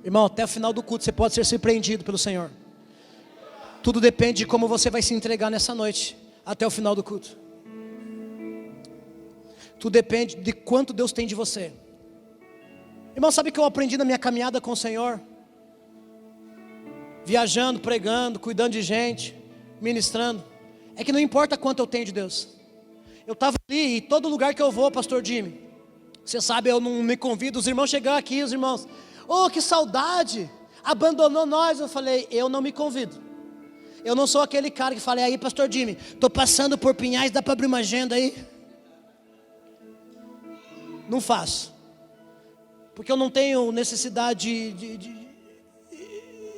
Irmão, até o final do culto você pode ser surpreendido pelo Senhor. Tudo depende de como você vai se entregar nessa noite, até o final do culto. Tudo depende de quanto Deus tem de você. Irmão, sabe o que eu aprendi na minha caminhada com o Senhor? Viajando, pregando, cuidando de gente, ministrando. É que não importa quanto eu tenho de Deus. Eu estava ali e todo lugar que eu vou, pastor Jimmy, você sabe, eu não me convido, os irmãos chegam aqui, os irmãos, oh, que saudade, abandonou nós. Eu falei, eu não me convido. Eu não sou aquele cara que fala, aí pastor Jimmy, estou passando por Pinhais, dá para abrir uma agenda aí? Não faço. Porque eu não tenho necessidade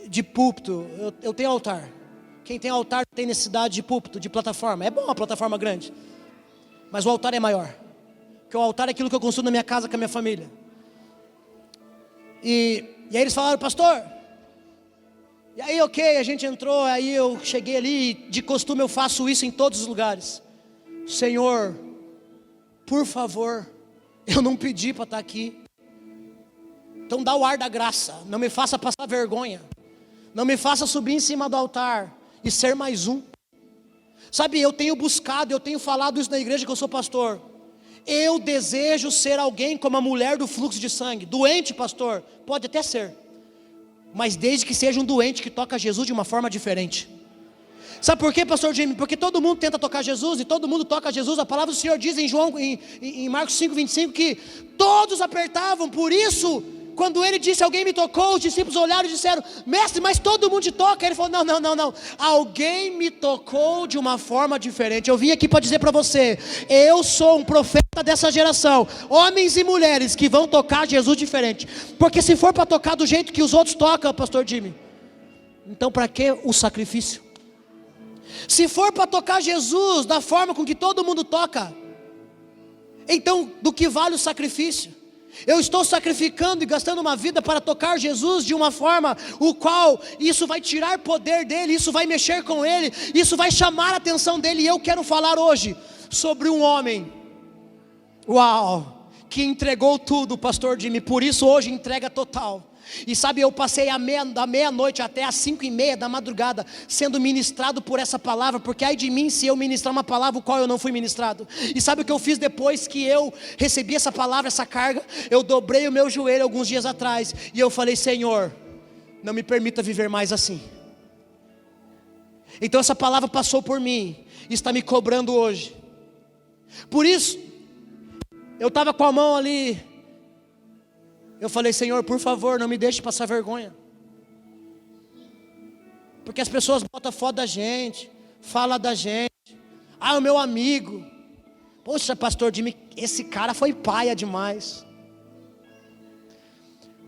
de púlpito, eu tenho altar. Quem tem altar tem necessidade de púlpito, de plataforma. É bom uma plataforma grande, mas o altar é maior. Porque o altar é aquilo que eu construo na minha casa com a minha família. E aí eles falaram, pastor, e aí ok, a gente entrou, aí eu cheguei ali, de costume eu faço isso em todos os lugares. Senhor, por favor, eu não pedi para estar aqui. Então dá o ar da graça, não me faça passar vergonha. Não me faça subir em cima do altar e ser mais um. Sabe, eu tenho buscado, eu tenho falado isso na igreja que eu sou pastor. Eu desejo ser alguém como a mulher do fluxo de sangue. Doente, pastor, pode até ser, mas desde que seja um doente que toca Jesus de uma forma diferente. Sabe por quê, pastor Jimmy? Porque todo mundo tenta tocar Jesus, e todo mundo toca Jesus. A palavra do Senhor diz em Marcos 5:25 que todos apertavam. Por isso, quando ele disse, alguém me tocou, os discípulos olharam e disseram, mestre, mas todo mundo te toca. Ele falou, não, alguém me tocou de uma forma diferente. Eu vim aqui para dizer para você, eu sou um profeta dessa geração, homens e mulheres que vão tocar Jesus diferente. Porque se for para tocar do jeito que os outros tocam, pastor Jimmy, então para que o sacrifício? Se for para tocar Jesus da forma com que todo mundo toca, então do que vale o sacrifício? Eu estou sacrificando e gastando uma vida para tocar Jesus de uma forma o qual isso vai tirar poder dele, isso vai mexer com ele, isso vai chamar a atenção dele. E eu quero falar hoje sobre um homem, que entregou tudo, pastor Jimmy. Por isso hoje entrega total. E sabe, eu passei da meia-noite até as 5:30 da madrugada sendo ministrado por essa palavra, porque ai de mim se eu ministrar uma palavra o qual eu não fui ministrado. E sabe o que eu fiz depois que eu recebi essa palavra, essa carga? Eu dobrei o meu joelho alguns dias atrás e eu falei, Senhor, não me permita viver mais assim. Então essa palavra passou por mim e está me cobrando hoje. Por isso, eu estava com a mão ali, eu falei, Senhor, por favor, não me deixe passar vergonha. Porque as pessoas botam foto da gente, falam da gente. Ah, o meu amigo. Poxa, pastor Jimmy, esse cara foi paia demais.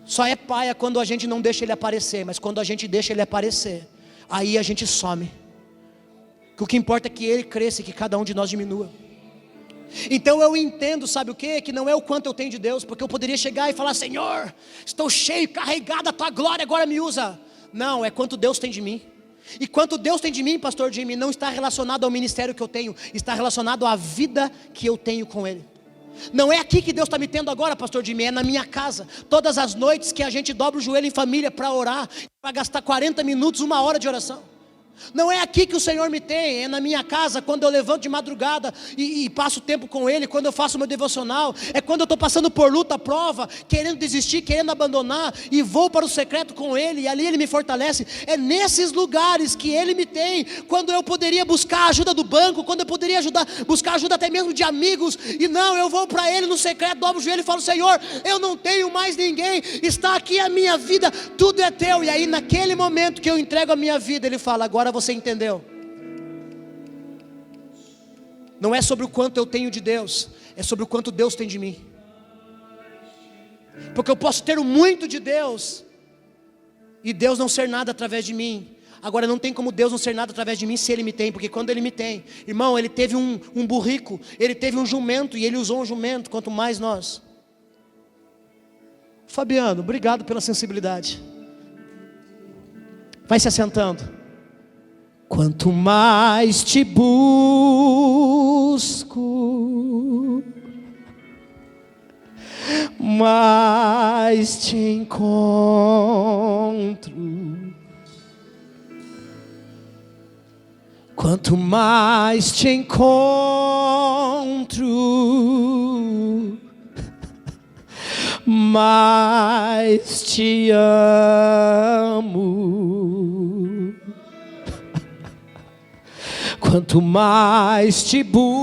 Só é paia quando a gente não deixa ele aparecer. Mas quando a gente deixa ele aparecer, aí a gente some. Que o que importa é que ele cresça e que cada um de nós diminua. Então eu entendo, sabe o que? Que não é o quanto eu tenho de Deus, porque eu poderia chegar e falar, Senhor, estou cheio, carregado, a tua glória agora me usa. Não, é quanto Deus tem de mim. E quanto Deus tem de mim, pastor Jimmy, não está relacionado ao ministério que eu tenho, está relacionado à vida que eu tenho com Ele. Não é aqui que Deus está me tendo agora, pastor Jimmy, é na minha casa. Todas as noites que a gente dobra o joelho em família para orar, para gastar 40 minutos, 1 hora de oração. Não é aqui que o Senhor me tem, é na minha casa, quando eu levanto de madrugada e passo tempo com Ele, quando eu faço meu devocional, é quando eu estou passando por luta, prova, querendo desistir, querendo abandonar, e vou para o secreto com Ele, e ali Ele me fortalece. É nesses lugares que Ele me tem, quando eu poderia buscar a ajuda do banco, quando eu poderia buscar ajuda até mesmo de amigos, e não, eu vou para Ele no secreto, dobro o joelho e falo, Senhor, eu não tenho mais ninguém, está aqui a minha vida, tudo é Teu. E aí naquele momento que eu entrego a minha vida, Ele fala, agora você entendeu? Não é sobre o quanto eu tenho de Deus, é sobre o quanto Deus tem de mim. Porque eu posso ter muito de Deus e Deus não ser nada através de mim. Agora não tem como Deus não ser nada através de mim se Ele me tem. Porque quando Ele me tem, irmão, Ele teve um burrico, Ele teve um jumento e Ele usou um jumento, quanto mais nós. Fabiano, obrigado pela sensibilidade. Vai se assentando. Quanto mais te busco, mais te encontro. Quanto mais te encontro, mais te amo. Quanto mais te busco,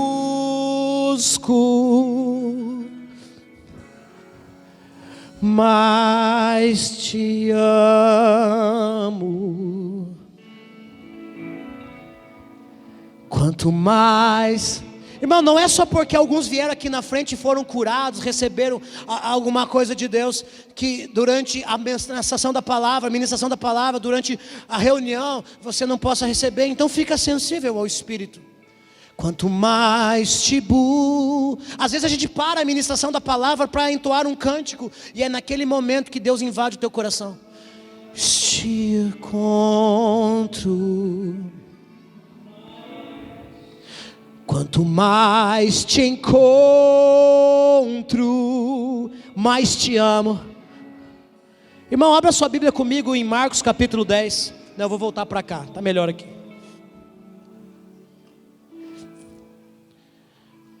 mais te amo. Quanto mais... Irmão, não é só porque alguns vieram aqui na frente e foram curados, receberam alguma coisa de Deus, que durante a ministração da palavra, durante a reunião, você não possa receber. Então fica sensível ao Espírito. Quanto mais te busco... Às vezes a gente para a ministração da palavra para entoar um cântico, e é naquele momento que Deus invade o teu coração. Te encontro. Quanto mais te encontro, mais te amo. Irmão, abra sua Bíblia comigo em Marcos capítulo 10. Não, eu vou voltar para cá, está melhor aqui.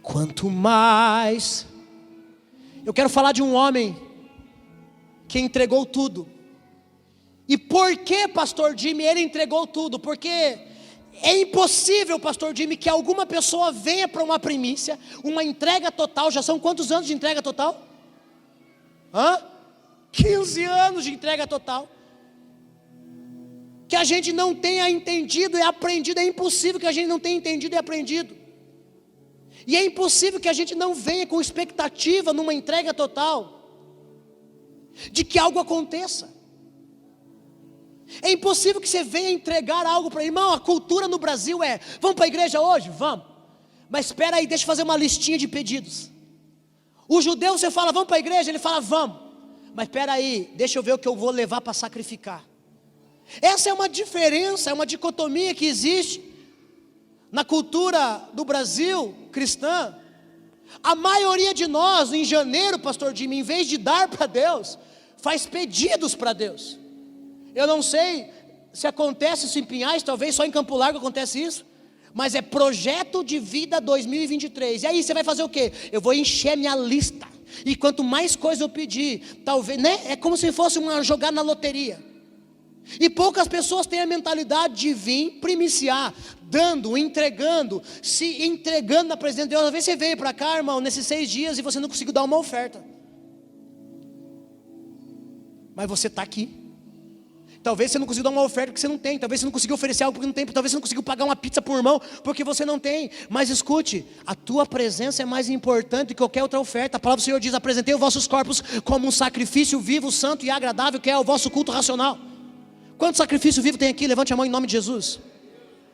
Quanto mais... Eu quero falar de um homem que entregou tudo. E por que, pastor Jimmy, ele entregou tudo? Porque... é impossível, pastor Jimmy, que alguma pessoa venha para uma primícia, uma entrega total. Já são quantos anos de entrega total? 15 anos de entrega total. Que a gente não tenha entendido e aprendido. É impossível que a gente não tenha entendido e aprendido. E é impossível que a gente não venha com expectativa numa entrega total de que algo aconteça. É impossível que você venha entregar algo para... Irmão, a cultura no Brasil é: vamos para a igreja hoje? Vamos. Mas espera aí, deixa eu fazer uma listinha de pedidos. O judeu, você fala, vamos para a igreja? Ele fala, vamos. Mas espera aí, deixa eu ver o que eu vou levar para sacrificar. Essa é uma diferença, é uma dicotomia que existe na cultura do Brasil cristã. A maioria de nós, em janeiro, pastor Jimmy, em vez de dar para Deus, faz pedidos para Deus. Eu não sei se acontece isso em Pinhais, talvez só em Campo Largo acontece isso, mas é projeto de vida 2023. E aí você vai fazer o quê? Eu vou encher minha lista, e quanto mais coisa eu pedir, talvez, né? É como se fosse jogar na loteria. E poucas pessoas têm a mentalidade de vir primiciar, dando, entregando, se entregando na presença de Deus. Às vezes você veio para cá, irmão, nesses 6 dias, e você não conseguiu dar uma oferta, mas você está aqui. Talvez você não conseguiu dar uma oferta porque você não tem. Talvez você não conseguiu oferecer algo porque não tem. Talvez você não conseguiu pagar uma pizza por irmão porque você não tem. Mas escute, a tua presença é mais importante que qualquer outra oferta. A palavra do Senhor diz: apresentei os vossos corpos como um sacrifício vivo, santo e agradável, que é o vosso culto racional. Quanto sacrifício vivo tem aqui? Levante a mão em nome de Jesus.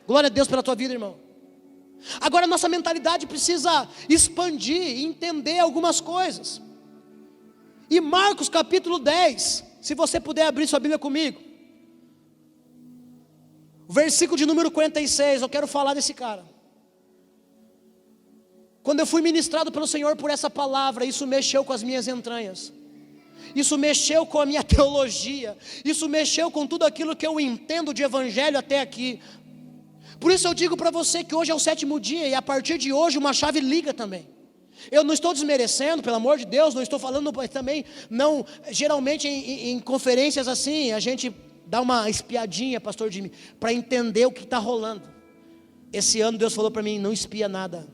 Glória a Deus pela tua vida, irmão. Agora nossa mentalidade precisa expandir e entender algumas coisas. E Marcos capítulo 10, se você puder abrir sua Bíblia comigo, versículo de número 46, eu quero falar desse cara. Quando eu fui ministrado pelo Senhor por essa palavra, isso mexeu com as minhas entranhas. Isso mexeu com a minha teologia. Isso mexeu com tudo aquilo que eu entendo de evangelho até aqui. Por isso eu digo para você que hoje é o 7º dia, e a partir de hoje uma chave liga também. Eu não estou desmerecendo, pelo amor de Deus, não estou falando também, não, geralmente em conferências assim, a gente dá uma espiadinha, pastor Jimmy, para entender o que está rolando. Esse ano Deus falou para mim: não espia nada.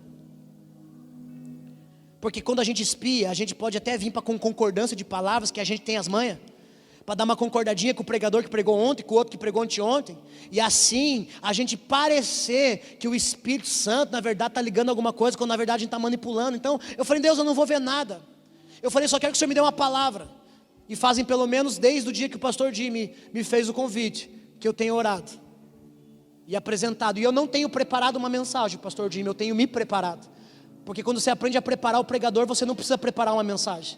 Porque quando a gente espia, a gente pode até vir com concordância de palavras, que a gente tem as manhas, para dar uma concordadinha com o pregador que pregou ontem, com o outro que pregou anteontem, e assim a gente parecer que o Espírito Santo na verdade está ligando alguma coisa, quando na verdade a gente está manipulando. Então eu falei: Deus, eu não vou ver nada. Eu falei: só quero que o Senhor me dê uma palavra. E fazem pelo menos desde o dia que o pastor Jimmy me fez o convite, que eu tenho orado e apresentado. E eu não tenho preparado uma mensagem, pastor Jimmy, eu tenho me preparado. Porque quando você aprende a preparar o pregador, você não precisa preparar uma mensagem.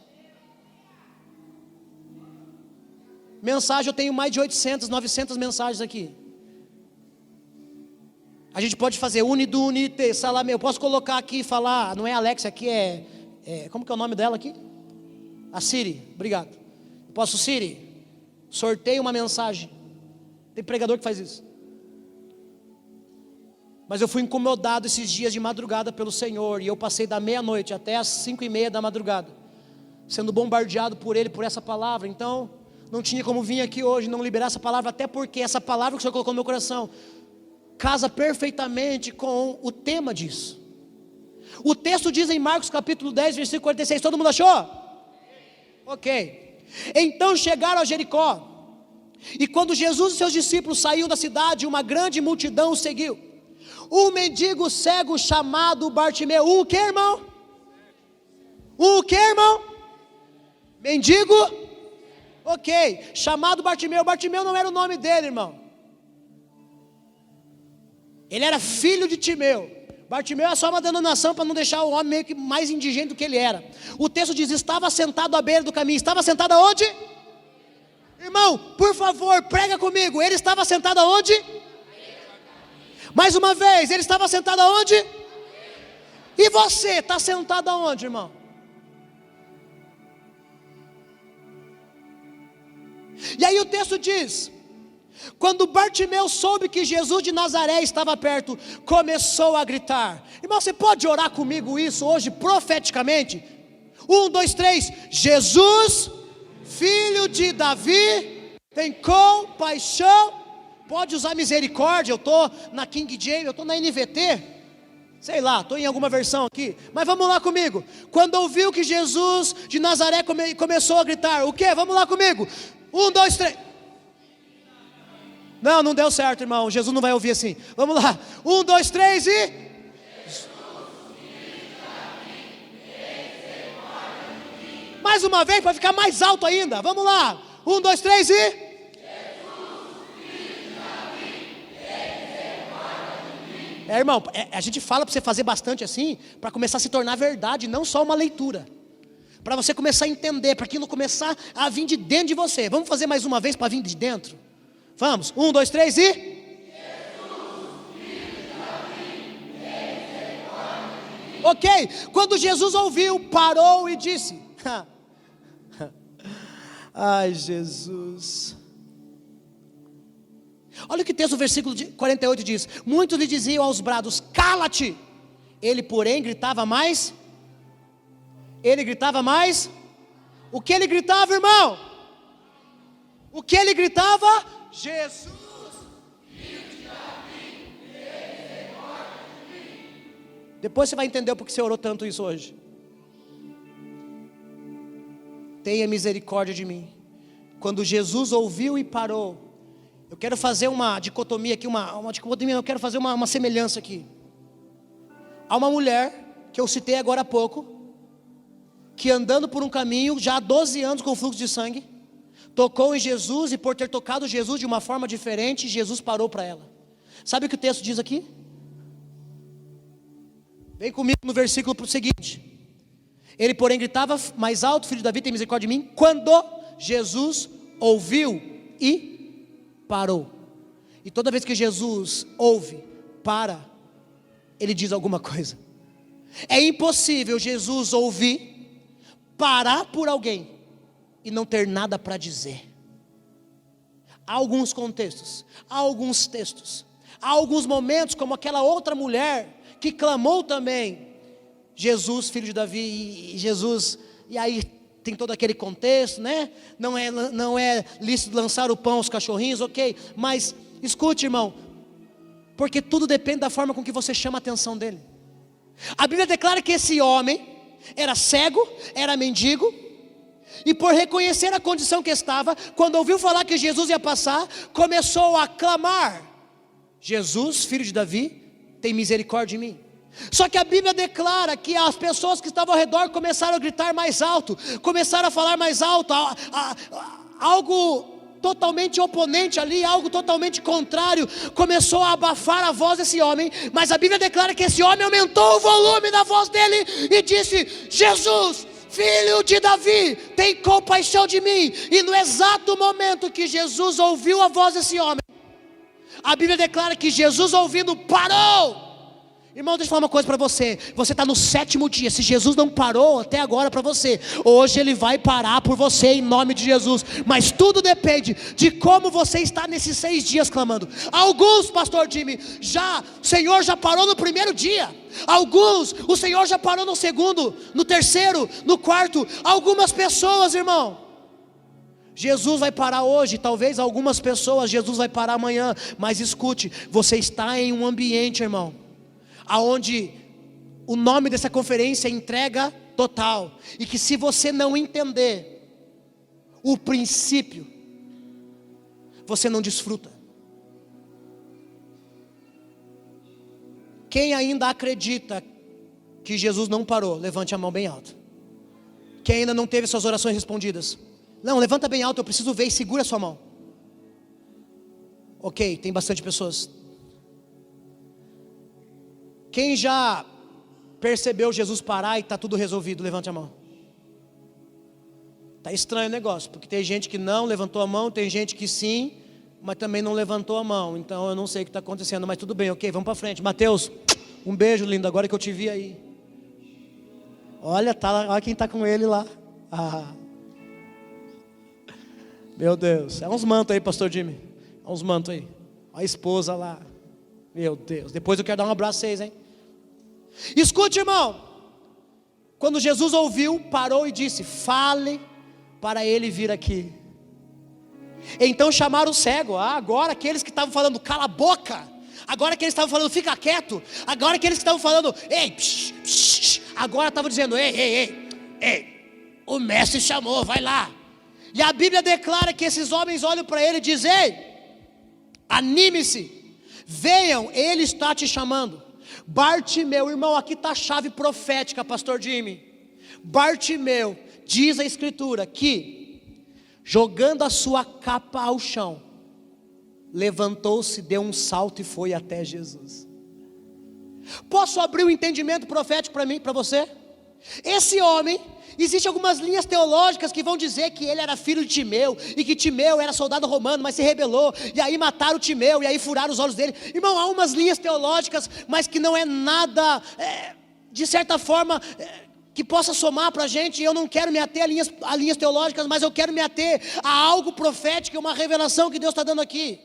Mensagem, eu tenho mais de 800, 900 mensagens aqui. A gente pode fazer unidunite, salame. Eu posso colocar aqui e falar, não é Alexa, aqui como que é o nome dela aqui? A Siri, obrigado. Eu posso, Siri, sorteia uma mensagem. Tem pregador que faz isso. Mas eu fui incomodado esses dias de madrugada pelo Senhor, e eu passei da meia-noite até as 5:30 da madrugada, sendo bombardeado por Ele, por essa palavra. Então, não tinha como vir aqui hoje e não liberar essa palavra, até porque essa palavra que o Senhor colocou no meu coração casa perfeitamente com o tema disso. O texto diz em Marcos capítulo 10, versículo 46, todo mundo achou? Ok. Então chegaram a Jericó, e quando Jesus e seus discípulos saíram da cidade, uma grande multidão o seguiu. Um mendigo cego chamado Bartimeu. O que, irmão? O que, irmão? Mendigo? Ok, chamado Bartimeu. Bartimeu não era o nome dele, irmão. Ele era filho de Timeu. Bartimeu é só uma denominação para não deixar o homem meio que mais indigente do que ele era. O texto diz, estava sentado à beira do caminho. Estava sentado aonde? Irmão, por favor, prega comigo. Ele estava sentado aonde? Mais uma vez, ele estava sentado aonde? E você está sentado aonde, irmão? E aí o texto diz, quando Bartimeu soube que Jesus de Nazaré estava perto, começou a gritar. Irmão, você pode orar comigo isso hoje profeticamente? 1, 2, 3, Jesus, filho de Davi, tem compaixão. Pode usar misericórdia. Eu estou na King James, eu estou na NVT, sei lá, estou em alguma versão aqui, mas vamos lá comigo. Quando ouviu que Jesus de Nazaré começou a gritar, o que? Vamos lá comigo. 1, 2, 3. Não deu certo, irmão. Jesus não vai ouvir assim. Vamos lá. 1, 2, 3 e... Mais uma vez para ficar mais alto ainda. Vamos lá. 1, 2, 3 e... irmão, a gente fala para você fazer bastante assim, para começar a se tornar verdade, não só uma leitura. Para você começar a entender, para aquilo começar a vir de dentro de você. Vamos fazer mais uma vez para vir de dentro? Vamos, 1, 2, 3 e... Ok, quando Jesus ouviu, parou e disse... Ai, Jesus... Olha o que o texto, versículo 48 diz. Muitos lhe diziam aos brados, cala-te. Ele porém gritava mais. Ele gritava mais. O que ele gritava, irmão? O que ele gritava? Jesus, filho de Davi, tem misericórdia de mim. Depois você vai entender o porquê você orou tanto isso hoje. Tenha misericórdia de mim. Quando Jesus ouviu e parou, eu quero fazer uma dicotomia aqui, eu quero fazer uma semelhança aqui. Há uma mulher, que eu citei agora há pouco, que andando por um caminho, já há 12 anos com fluxo de sangue, tocou em Jesus, e por ter tocado Jesus de uma forma diferente, Jesus parou para ela. Sabe o que o texto diz aqui? Vem comigo no versículo seguinte. Ele porém gritava mais alto, filho de Davi, tem misericórdia de mim. Quando Jesus ouviu e parou. E toda vez que Jesus ouve, ele diz alguma coisa. É impossível Jesus ouvir, parar por alguém e não ter nada para dizer. Há alguns contextos, há alguns textos, há alguns momentos, como aquela outra mulher que clamou também, Jesus, filho de Davi, e Jesus, e aí tem todo aquele contexto, né? Não é lícito lançar o pão aos cachorrinhos, ok? Mas escute, irmão, porque tudo depende da forma com que você chama a atenção dele. A Bíblia declara que esse homem era cego, era mendigo, e por reconhecer a condição que estava, quando ouviu falar que Jesus ia passar, começou a clamar: Jesus, filho de Davi, tem misericórdia de mim. Só que a Bíblia declara que as pessoas que estavam ao redor começaram a gritar mais alto, começaram a falar mais alto, algo totalmente oponente ali, algo totalmente contrário, começou a abafar a voz desse homem. Mas a Bíblia declara que esse homem aumentou o volume da voz dele e disse: Jesus, filho de Davi, tem compaixão de mim. E no exato momento que Jesus ouviu a voz desse homem, a Bíblia declara que Jesus, ouvindo, parou Irmão, deixa eu falar uma coisa para você. Você está no 7º dia. Se Jesus não parou até agora para você, hoje Ele vai parar por você em nome de Jesus. Mas tudo depende de como você está nesses 6 dias clamando. Alguns, pastor Jimmy, o Senhor já parou no 1º dia. Alguns, o Senhor já parou no 2º, no 3º, no 4º. Algumas pessoas, irmão, Jesus vai parar hoje, talvez algumas pessoas Jesus vai parar amanhã. Mas escute, você está em um ambiente, irmão, aonde o nome dessa conferência é entrega total, e que se você não entender o princípio, você não desfruta. Quem ainda acredita que Jesus não parou, levante a mão bem alto. Quem ainda não teve suas orações respondidas, não, levanta bem alto, eu preciso ver, e segura a sua mão. Ok, tem bastante pessoas. Quem já percebeu Jesus parar e está tudo resolvido, levante a mão. Está estranho o negócio, porque tem gente que não levantou a mão, tem gente que sim, mas também não levantou a mão. Então eu não sei o que está acontecendo, mas tudo bem, ok, vamos para frente. Mateus, um beijo lindo, agora que eu te vi aí. Olha, olha quem está com ele lá. Meu Deus, é uns mantos aí, pastor Jimmy. É uns mantos aí. Olha a esposa lá. Meu Deus, depois eu quero dar um abraço a vocês, hein? Escute, irmão. Quando Jesus ouviu, parou e disse: fale para ele vir aqui. Então chamaram o cego. Agora aqueles que estavam falando cala a boca, agora que eles estavam falando fica quieto, agora que eles estavam falando ei, psh, psh, agora estavam dizendo ei, o mestre chamou, vai lá. E a Bíblia declara que esses homens olham para ele e dizem: ei, anime-se, venham, ele está te chamando. Bartimeu, irmão, aqui está a chave profética, pastor Jimmy. Bartimeu, diz a escritura que, jogando a sua capa ao chão, levantou-se, deu um salto e foi até Jesus. Posso abrir um entendimento profético para mim, para você? Esse homem, existem algumas linhas teológicas que vão dizer que ele era filho de Timeu, e que Timeu era soldado romano, mas se rebelou, e aí mataram Timeu, e aí furaram os olhos dele. Irmão, há umas linhas teológicas, mas que não é nada, de certa forma, que possa somar para a gente. Eu não quero me ater a linhas teológicas, mas eu quero me ater a algo profético, uma revelação que Deus está dando aqui.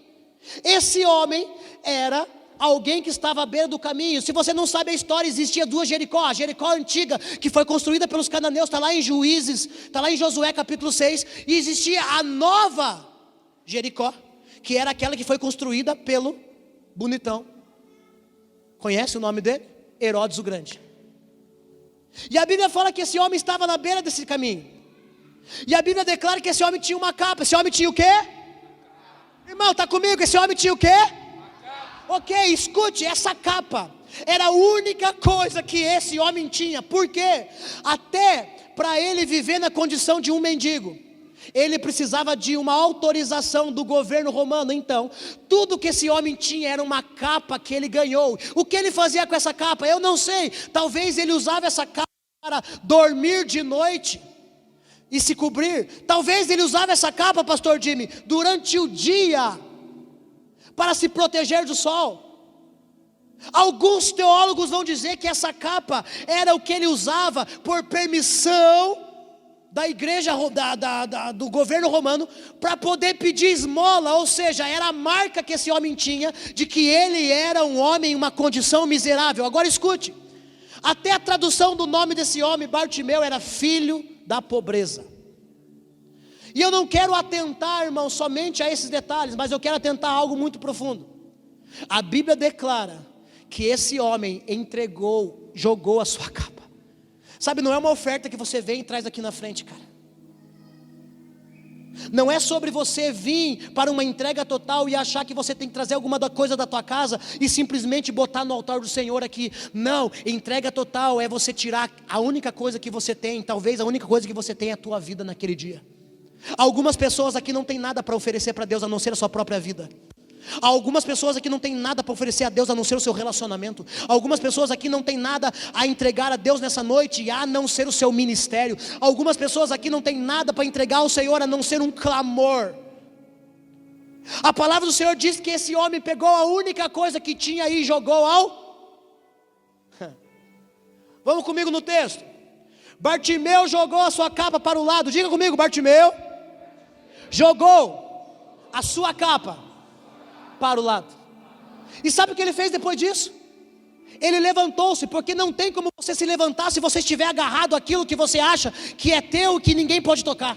Esse homem era alguém que estava à beira do caminho. Se você não sabe a história, existia 2 Jericó. A Jericó antiga, que foi construída pelos cananeus, está lá em Juízes, está lá em Josué capítulo 6. E existia a nova Jericó, que era aquela que foi construída pelo bonitão. Conhece o nome dele? Herodes o Grande. E a Bíblia fala que esse homem estava na beira desse caminho. E a Bíblia declara que esse homem tinha uma capa. Esse homem tinha o quê? Irmão, está comigo? Esse homem tinha o quê? Ok, escute, essa capa era a única coisa que esse homem tinha. Por quê? Até para ele viver na condição de um mendigo, ele precisava de uma autorização do governo romano. Então, tudo que esse homem tinha era uma capa que ele ganhou. O que ele fazia com essa capa? Eu não sei. Talvez ele usava essa capa para dormir de noite e se cobrir. Talvez ele usava essa capa, pastor Jimmy, durante o dia, para se proteger do sol. Alguns teólogos vão dizer que essa capa era o que ele usava por permissão da igreja, do governo romano, para poder pedir esmola. Ou seja, era a marca que esse homem tinha de que ele era um homem em uma condição miserável. Agora escute, até a tradução do nome desse homem, Bartimeu, era filho da pobreza. E eu não quero atentar, irmão, somente a esses detalhes, mas eu quero atentar a algo muito profundo. A Bíblia declara que esse homem jogou a sua capa. Sabe, não é uma oferta que você vem e traz aqui na frente, cara. Não é sobre você vir para uma entrega total e achar que você tem que trazer alguma coisa da tua casa e simplesmente botar no altar do Senhor aqui. Não, entrega total é você tirar a única coisa que você tem. Talvez a única coisa que você tem é a tua vida naquele dia. Algumas pessoas aqui não tem nada para oferecer para Deus a não ser a sua própria vida. Algumas pessoas aqui não tem nada para oferecer a Deus a não ser o seu relacionamento. Algumas pessoas aqui não tem nada a entregar a Deus nessa noite a não ser o seu ministério. Algumas pessoas aqui não tem nada para entregar ao Senhor a não ser um clamor. A palavra do Senhor diz que esse homem pegou a única coisa que tinha e jogou ao Vamos comigo no texto. Bartimeu jogou a sua capa para o lado. Diga comigo, Bartimeu jogou a sua capa para o lado. E sabe o que ele fez depois disso? Ele levantou-se, porque não tem como você se levantar se você estiver agarrado àquilo que você acha que é teu e que ninguém pode tocar.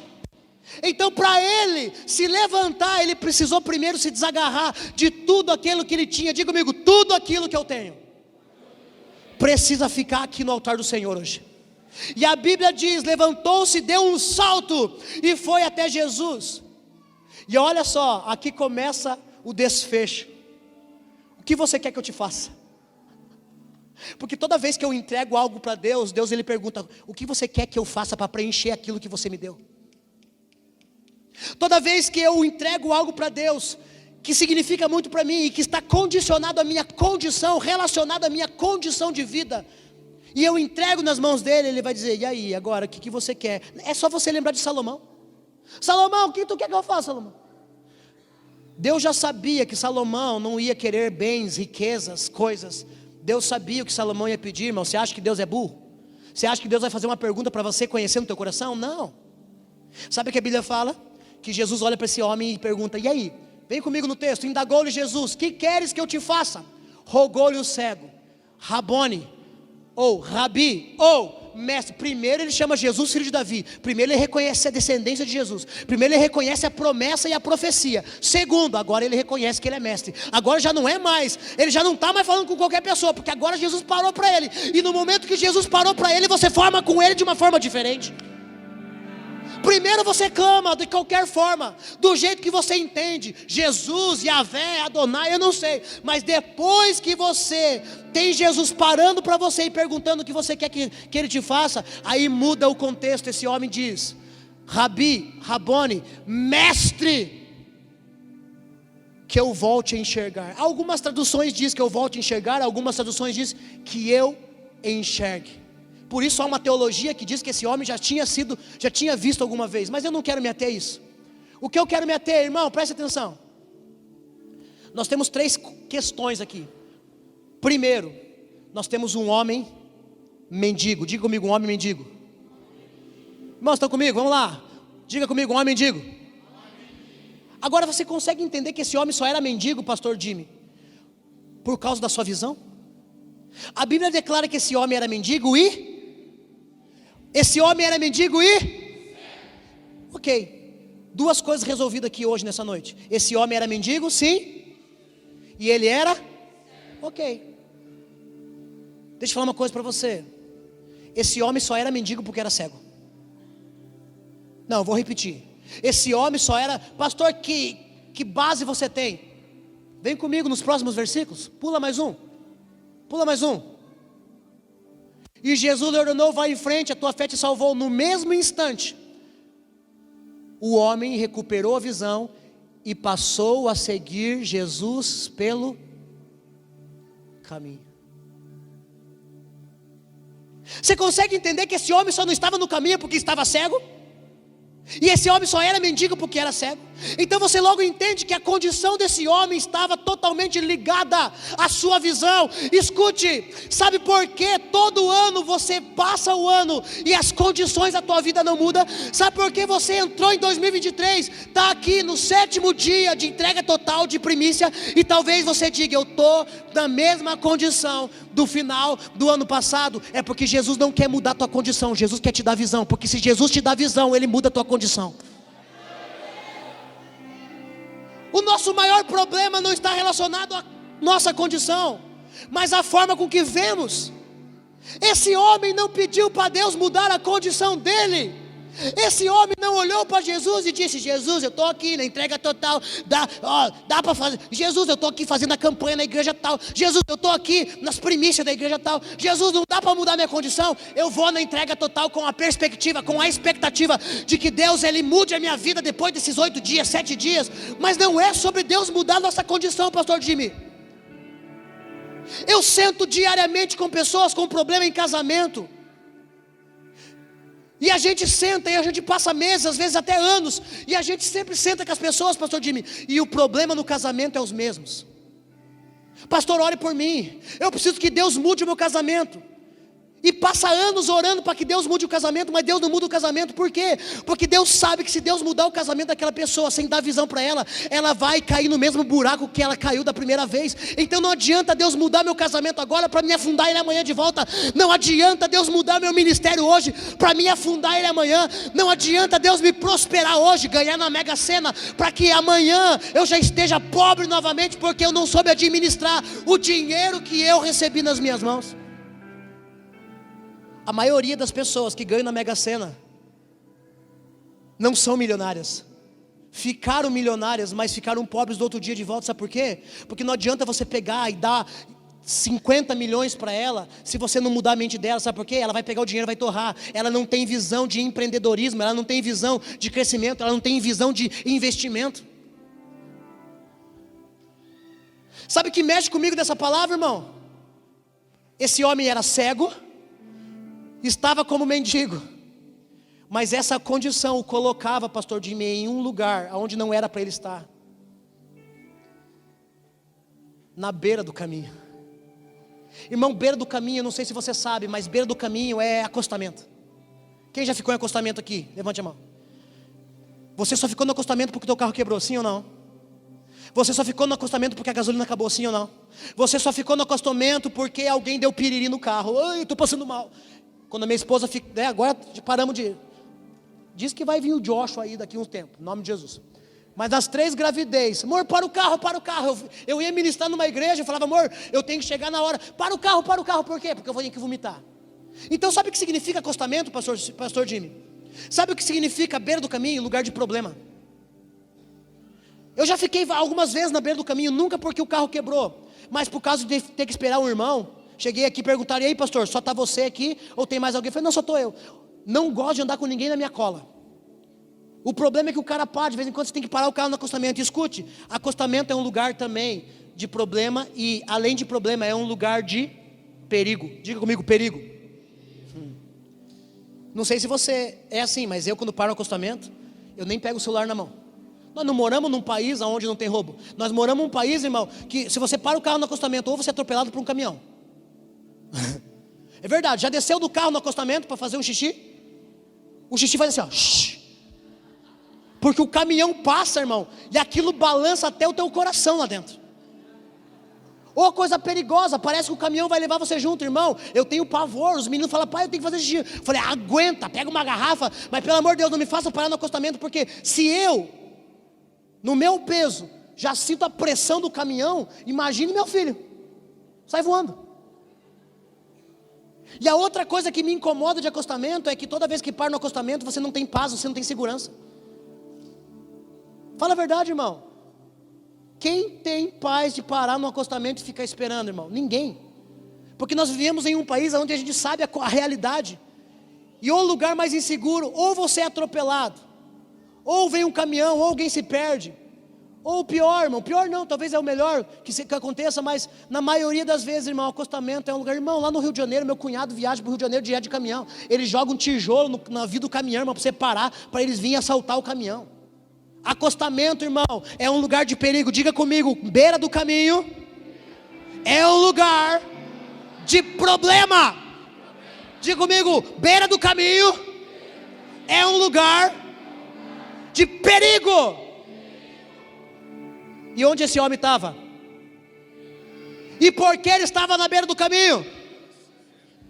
Então, para ele se levantar, ele precisou primeiro se desagarrar de tudo aquilo que ele tinha. Diga comigo, tudo aquilo que eu tenho precisa ficar aqui no altar do Senhor hoje. E a Bíblia diz, levantou-se, deu um salto e foi até Jesus. E olha só, aqui começa o desfecho. O que você quer que eu te faça? Porque toda vez que eu entrego algo para Deus, Deus ele pergunta, o que você quer que eu faça para preencher aquilo que você me deu? Toda vez que eu entrego algo para Deus, que significa muito para mim, e que está condicionado à minha condição, relacionado à minha condição de vida, e eu entrego nas mãos dele, ele vai dizer, e aí, agora, o que você quer? É só você lembrar de Salomão. Salomão, o que tu quer que eu faça, Salomão? Deus já sabia que Salomão não ia querer bens, riquezas, coisas. Deus sabia o que Salomão ia pedir, irmão. Você acha que Deus é burro? Você acha que Deus vai fazer uma pergunta para você conhecendo o teu coração? Não. Sabe o que a Bíblia fala? Que Jesus olha para esse homem e pergunta, e aí? Vem comigo no texto, indagou-lhe Jesus, que queres que eu te faça? Rogou-lhe o cego, Rabone, ou Rabi, ou mestre. Primeiro ele chama Jesus filho de Davi. Primeiro ele reconhece a descendência de Jesus. Primeiro ele reconhece a promessa e a profecia. Segundo, agora ele reconhece que ele é mestre. Agora já não é mais, ele já não está mais falando com qualquer pessoa, porque agora Jesus parou para ele. E no momento que Jesus parou para ele, você forma com ele de uma forma diferente. Primeiro você clama de qualquer forma, do jeito que você entende, Jesus, Yahvé, Adonai, eu não sei, mas depois que você tem Jesus parando para você e perguntando o que você quer que ele te faça, aí muda o contexto. Esse homem diz, Rabi, Rabone, mestre, que eu volte a enxergar. Algumas traduções diz que eu volte a enxergar, algumas traduções diz que eu enxergue. Por isso há uma teologia que diz que esse homem já tinha visto alguma vez. Mas eu não quero me ater a isso. O que eu quero me ater, irmão, preste atenção. Nós temos 3 questões aqui. Primeiro, nós temos um homem mendigo. Diga comigo, um homem mendigo. Irmãos, estão comigo? Vamos lá. Diga comigo, um homem mendigo. Agora você consegue entender que esse homem só era mendigo, pastor Jimmy, por causa da sua visão? A Bíblia declara que esse homem era mendigo e... Ok, 2 coisas resolvidas aqui hoje nessa noite. Esse homem era mendigo, sim. E ele era? Ok. Deixa eu falar uma coisa para você. Esse homem só era mendigo porque era cego. Não, eu vou repetir. Esse homem só era... Pastor, que base você tem? Vem comigo nos próximos versículos. Pula mais um. E Jesus lhe ordenou, vai em frente, a tua fé te salvou. No mesmo instante, o homem recuperou a visão e passou a seguir Jesus pelo caminho. Você consegue entender que esse homem só não estava no caminho porque estava cego? E esse homem só era mendigo porque era cego? Então você logo entende que a condição desse homem estava totalmente ligada à sua visão. Escute, sabe por que todo ano você passa o ano e as condições da tua vida não mudam? Sabe por que você entrou em 2023, está aqui no 7º dia de entrega total de primícia, e talvez você diga, eu estou na mesma condição do final do ano passado? É porque Jesus não quer mudar a tua condição, Jesus quer te dar visão, porque se Jesus te dá visão, Ele muda a tua condição. O nosso maior problema não está relacionado à nossa condição, mas à forma com que vemos. Esse homem não pediu para Deus mudar a condição dele. Esse homem não olhou para Jesus e disse, Jesus, eu estou aqui na entrega total, dá para fazer, Jesus, eu estou aqui fazendo a campanha na igreja tal, Jesus, eu estou aqui nas primícias da igreja tal, Jesus, não dá para mudar minha condição, eu vou na entrega total com a perspectiva, com a expectativa de que Deus, Ele mude a minha vida depois desses 8 dias, 7 dias, mas não é sobre Deus mudar a nossa condição, pastor Jimmy. Eu sento diariamente com pessoas com problema em casamento, e a gente senta e a gente passa meses, às vezes até anos, e a gente sempre senta com as pessoas, pastor Jimmy, e o problema no casamento é os mesmos. Pastor, ore por mim, eu preciso que Deus mude o meu casamento. E passa anos orando para que Deus mude o casamento, mas Deus não muda o casamento. Por quê? Porque Deus sabe que se Deus mudar o casamento daquela pessoa, sem dar visão para ela, ela vai cair no mesmo buraco que ela caiu da primeira vez. Então não adianta Deus mudar meu casamento agora para me afundar ele amanhã de volta. Não adianta Deus mudar meu ministério hoje para me afundar ele amanhã. Não adianta Deus me prosperar hoje, ganhar na Mega Sena, para que amanhã eu já esteja pobre novamente, porque eu não soube administrar o dinheiro que eu recebi nas minhas mãos. A maioria das pessoas que ganham na Mega Sena não são milionárias. Ficaram milionárias, mas ficaram pobres do outro dia de volta. Sabe por quê? Porque não adianta você pegar e dar 50 milhões para ela, se você não mudar a mente dela. Sabe por quê? Ela vai pegar o dinheiro e vai torrar. Ela não tem visão de empreendedorismo, ela não tem visão de crescimento, ela não tem visão de investimento. Sabe o que mexe comigo dessa palavra, irmão? Esse homem era cego, estava como mendigo, mas essa condição o colocava, pastor Jimmy, em um lugar onde não era para ele estar, na beira do caminho. Irmão, beira do caminho, eu não sei se você sabe, mas beira do caminho é acostamento. Quem já ficou em acostamento aqui? Levante a mão. Você só ficou no acostamento porque o teu carro quebrou, sim ou não? Você só ficou no acostamento porque a gasolina acabou, sim ou não? Você só ficou no acostamento porque alguém deu piriri no carro. Ai, estou passando mal. Quando a minha esposa fica, agora paramos de... Diz que vai vir o Joshua aí daqui a um tempo, em nome de Jesus. Mas nas 3 gravidez, amor, para o carro. Eu ia ministrar numa igreja, eu falava, amor, eu tenho que chegar na hora. Para o carro, por quê? Porque eu vou ter que vomitar. Então sabe o que significa acostamento, pastor Jimmy? Sabe o que significa beira do caminho? Lugar de problema. Eu já fiquei algumas vezes na beira do caminho, nunca porque o carro quebrou, mas por causa de ter que esperar um irmão. Cheguei aqui e perguntaram, e aí pastor, só está você aqui ou tem mais alguém? Eu falei, não, só estou eu. Não gosto de andar com ninguém na minha cola. O problema é que o cara para, de vez em quando você tem que parar o carro no acostamento. E escute, acostamento é um lugar também de problema, e além de problema é um lugar de perigo. Diga comigo, perigo. Não sei se você é assim, mas eu quando paro no acostamento, eu nem pego o celular na mão. Nós não moramos num país onde não tem roubo. Nós moramos num país, irmão, que se você para o carro no acostamento, ou você é atropelado por um caminhão. É verdade, já desceu do carro no acostamento para fazer um xixi? O xixi faz assim, ó, shh. Porque o caminhão passa, irmão, e aquilo balança até o teu coração lá dentro. Ou coisa perigosa, parece que o caminhão vai levar você junto, irmão. Eu tenho pavor, os meninos falam, pai, eu tenho que fazer xixi. Eu falei, aguenta, pega uma garrafa, mas pelo amor de Deus, não me faça parar no acostamento, porque se eu, no meu peso, já sinto a pressão do caminhão, imagine meu filho, sai voando. E a outra coisa que me incomoda de acostamento é que toda vez que para no acostamento você não tem paz, você não tem segurança. Fala a verdade, irmão. Quem tem paz de parar no acostamento e ficar esperando, irmão? Ninguém. Porque nós vivemos em um país onde a gente sabe a realidade. E ou o lugar mais inseguro, ou você é atropelado, ou vem um caminhão, ou alguém se perde. Ou pior, irmão, pior não, talvez é o melhor que aconteça, mas na maioria das vezes, irmão, acostamento é um lugar, irmão, lá no Rio de Janeiro, meu cunhado viaja para o Rio de Janeiro direto de caminhão, ele joga um tijolo na vida do caminhão, irmão, para você parar, para eles virem assaltar o caminhão. Acostamento, irmão, é um lugar de perigo. Diga comigo, beira do caminho é um lugar de problema. Diga comigo, beira do caminho é um lugar de perigo. E onde esse homem estava? E por que ele estava na beira do caminho?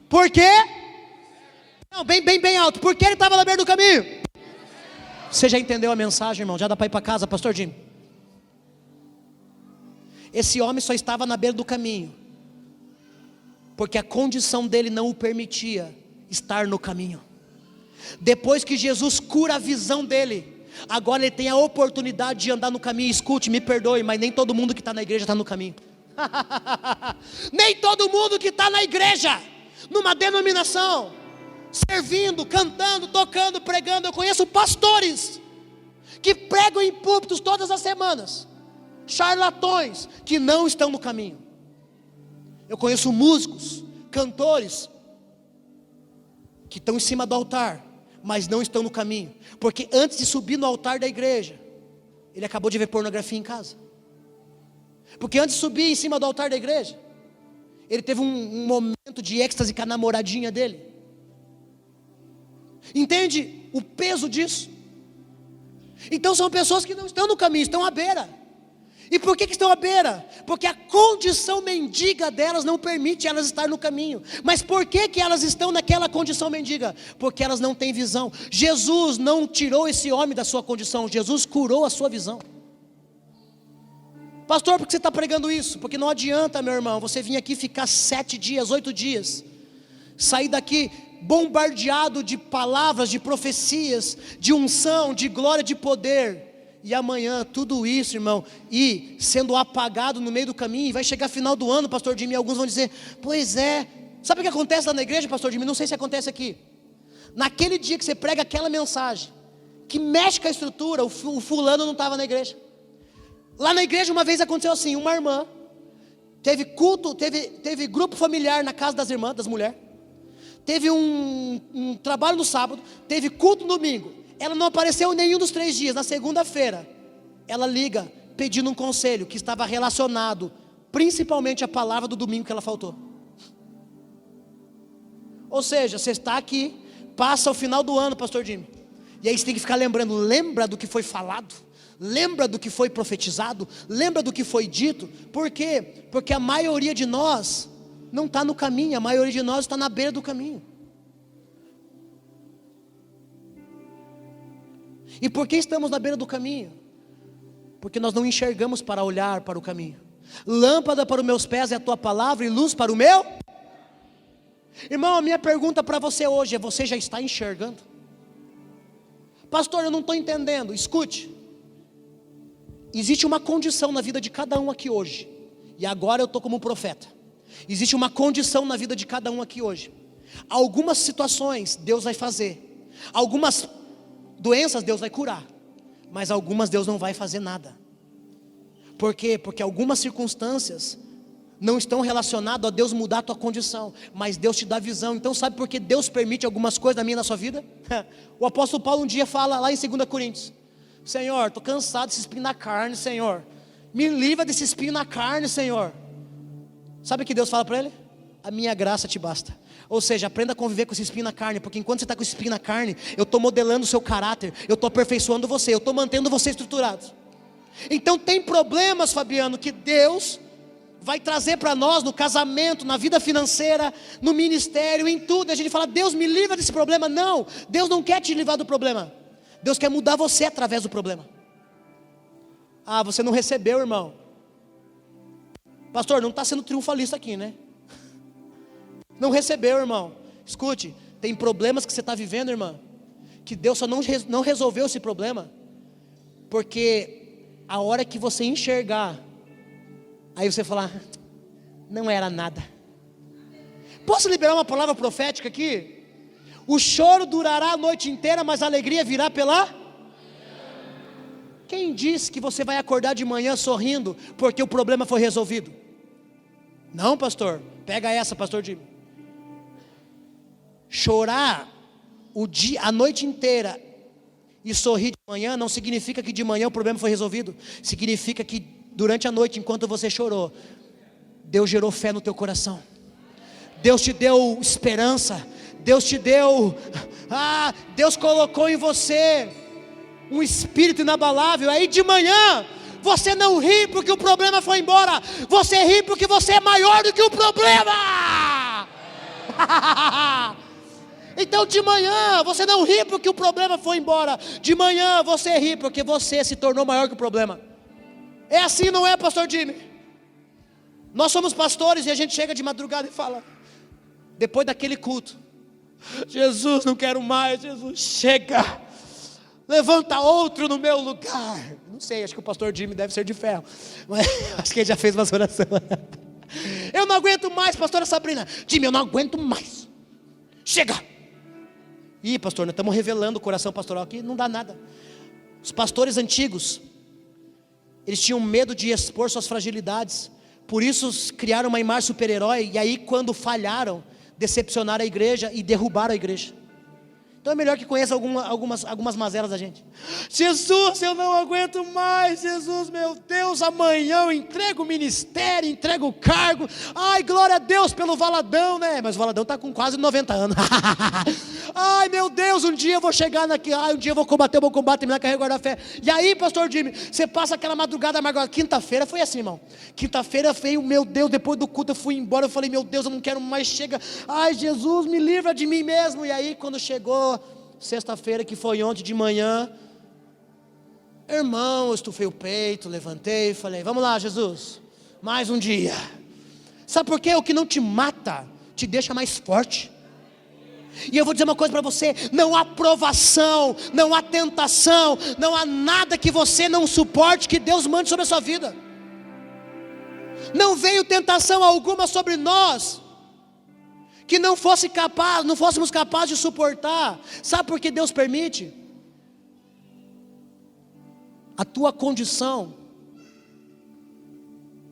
Por quê? Não, bem alto. Por que ele estava na beira do caminho? Você já entendeu a mensagem, irmão? Já dá para ir para casa, pastor Jim? Esse homem só estava na beira do caminho porque a condição dele não o permitia estar no caminho. Depois que Jesus cura a visão dele, agora ele tem a oportunidade de andar no caminho. Escute, me perdoe, mas nem todo mundo que está na igreja está no caminho. Nem todo mundo que está na igreja, numa denominação, servindo, cantando, tocando, pregando. Eu conheço pastores que pregam em púlpitos todas as semanas, charlatões que não estão no caminho. Eu conheço músicos, cantores que estão em cima do altar, mas não estão no caminho, porque antes de subir no altar da igreja, ele acabou de ver pornografia em casa. Porque antes de subir em cima do altar da igreja, Ele teve um momento de êxtase com a namoradinha dele. Entende o peso disso? Então são pessoas que não estão no caminho, estão à beira. E por que estão à beira? Porque a condição mendiga delas não permite elas estar no caminho. Mas por que elas estão naquela condição mendiga? Porque elas não têm visão. Jesus não tirou esse homem da sua condição, Jesus curou a sua visão. Pastor, por que você está pregando isso? Porque não adianta, meu irmão, você vir aqui ficar 7 dias, 8 dias, sair daqui bombardeado de palavras, de profecias, de unção, de glória, de poder, e amanhã tudo isso, irmão, e sendo apagado no meio do caminho, e vai chegar final do ano, pastor Jimmy, e alguns vão dizer, pois é, sabe o que acontece lá na igreja, pastor Jimmy? Não sei se acontece aqui. Naquele dia que você prega aquela mensagem, que mexe com a estrutura, o fulano não estava na igreja. Lá na igreja uma vez aconteceu assim, uma irmã, teve culto, teve grupo familiar na casa das irmãs, das mulheres, teve um trabalho no sábado, teve culto no domingo, ela não apareceu em nenhum dos 3 dias. Na segunda-feira, ela liga pedindo um conselho que estava relacionado principalmente à palavra do domingo que ela faltou. Ou seja, você está aqui, passa o final do ano, pastor Jimmy, e aí você tem que ficar lembrando, lembra do que foi falado, lembra do que foi profetizado, lembra do que foi dito. Por quê? Porque a maioria de nós não está no caminho, a maioria de nós está na beira do caminho. E por que estamos na beira do caminho? Porque nós não enxergamos para olhar para o caminho. Lâmpada para os meus pés é a tua palavra e luz para o meu. Irmão, a minha pergunta para você hoje é: você já está enxergando? Pastor, eu não estou entendendo. Escute, existe uma condição na vida de cada um aqui hoje, e agora eu estou como um profeta. Existe uma condição na vida de cada um aqui hoje. Algumas situações Deus vai fazer, algumas doenças Deus vai curar, mas algumas Deus não vai fazer nada. Por quê? Porque algumas circunstâncias não estão relacionadas a Deus mudar a tua condição, mas Deus te dá visão. Então sabe por que Deus permite algumas coisas na minha e na sua vida? O apóstolo Paulo um dia fala lá em 2 Coríntios: Senhor, estou cansado desse espinho na carne, Senhor, me livra desse espinho na carne, Senhor. Sabe o que Deus fala para ele? A minha graça te basta. Ou seja, aprenda a conviver com esse espinho na carne, porque enquanto você está com esse espinho na carne, eu estou modelando o seu caráter, eu estou aperfeiçoando você, eu estou mantendo você estruturado. Então tem problemas, Fabiano, que Deus vai trazer para nós no casamento, na vida financeira, no ministério, em tudo. A gente fala: Deus me livra desse problema. Não, Deus não quer te livrar do problema, Deus quer mudar você através do problema. Ah, você não recebeu, irmão. Pastor, não está sendo triunfalista aqui, né? Não recebeu, irmão. Escute, tem problemas que você está vivendo, irmã, que Deus só não resolveu esse problema, porque a hora que você enxergar, aí você falar: não era nada. Posso liberar uma palavra profética aqui? O choro durará a noite inteira, mas a alegria virá pela... Quem disse que você vai acordar de manhã sorrindo porque o problema foi resolvido? Não, pastor. Pega essa, pastor Jimmy. Chorar a noite inteira e sorrir de manhã não significa que de manhã o problema foi resolvido. Significa que durante a noite, enquanto você chorou, Deus gerou fé no teu coração, Deus te deu esperança, Deus te deu, Deus colocou em você um espírito inabalável. Aí de manhã você não ri porque o problema foi embora, você ri porque você é maior do que o problema. Então de manhã você não ri porque o problema foi embora, de manhã você ri porque você se tornou maior que o problema. É assim, não é, pastor Jimmy? Nós somos pastores e a gente chega de madrugada e fala, depois daquele culto: Jesus, não quero mais, Jesus, chega, levanta outro no meu lugar. Não sei, acho que o pastor Jimmy deve ser de ferro, mas acho que ele já fez uma oração. Eu não aguento mais, pastora Sabrina. Jimmy, eu não aguento mais, chega. Ih, pastor, nós estamos revelando o coração pastoral aqui, não dá nada. Os pastores antigos, eles tinham medo de expor suas fragilidades, por isso criaram uma imagem super-herói, e aí quando falharam, decepcionaram a igreja e derrubaram a igreja. Então é melhor que conheça algumas mazelas da gente. Jesus, eu não aguento mais. Jesus, meu Deus, amanhã eu entrego o ministério, entrego o cargo. Ai, glória a Deus pelo Valadão, né? Mas o Valadão está com quase 90 anos. Ai, meu Deus, um dia eu vou chegar naquilo. Ai, um dia eu vou combater o bom combate, terminar a carreira, guardar a fé. E aí, pastor Jimmy, você passa aquela madrugada amargura. Quinta-feira foi assim, irmão. Quinta-feira veio, meu Deus, depois do culto eu fui embora. Eu falei, meu Deus, eu não quero mais, chega. Ai, Jesus, me livra de mim mesmo. E aí, quando chegou sexta-feira, que foi ontem de manhã, irmão, eu estufei o peito, levantei e falei, vamos lá, Jesus, mais um dia. Sabe por quê? O que não te mata, te deixa mais forte. E eu vou dizer uma coisa para você, não há provação, não há tentação, não há nada que você não suporte, que Deus mande sobre a sua vida. Não veio tentação alguma sobre nós, que não fôssemos capazes de suportar. Sabe por que Deus permite? A tua condição,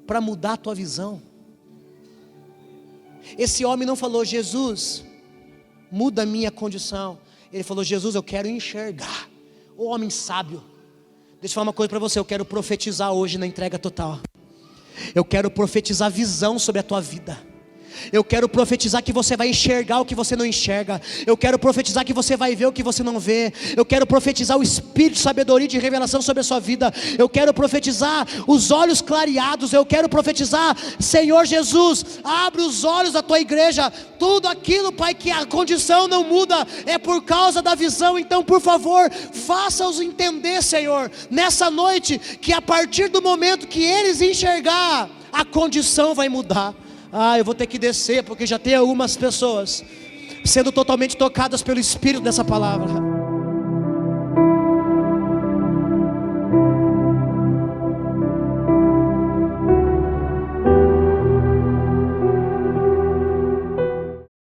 para mudar a tua visão. Esse homem não falou, Jesus, muda a minha condição. Ele falou, Jesus, eu quero enxergar. O homem sábio. Deixa eu falar uma coisa para você, eu quero profetizar hoje na entrega total. Eu quero profetizar visão sobre a tua vida. Eu quero profetizar que você vai enxergar o que você não enxerga. Eu quero profetizar que você vai ver o que você não vê. Eu quero profetizar o espírito de sabedoria e de revelação sobre a sua vida. Eu quero profetizar os olhos clareados. Eu quero profetizar, Senhor Jesus, abre os olhos da tua igreja. Tudo aquilo, Pai, que a condição não muda, é por causa da visão. Então, por favor, faça-os entender, Senhor, nessa noite, que a partir do momento que eles enxergar, a condição vai mudar. Eu vou ter que descer, porque já tem algumas pessoas sendo totalmente tocadas pelo Espírito dessa palavra.